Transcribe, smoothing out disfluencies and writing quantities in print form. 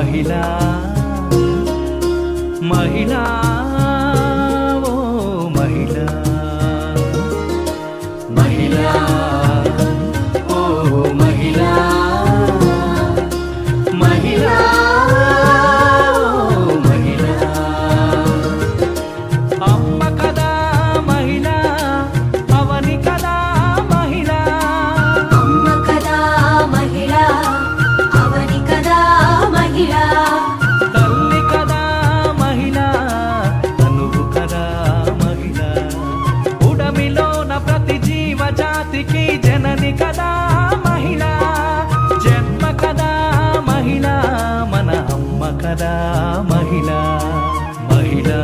మహిళా మహిళా ఓ మహిళా మహిళా ఓ మహిళా మహిళా ఓ మహిళా అమ్మ కదా మహిళా అవని కదా మహిళా అమ్మ కదా మహిళా అవని కదా మహిళా తల్లి కదా మహిళా తనువు కదా మహిళా ఉడమిలోన ప్రతి జీవజాతికి జనని కదా మహిళా జన్మ కదా మహిళా మన అమ్మ కదా మహిళా మహిళా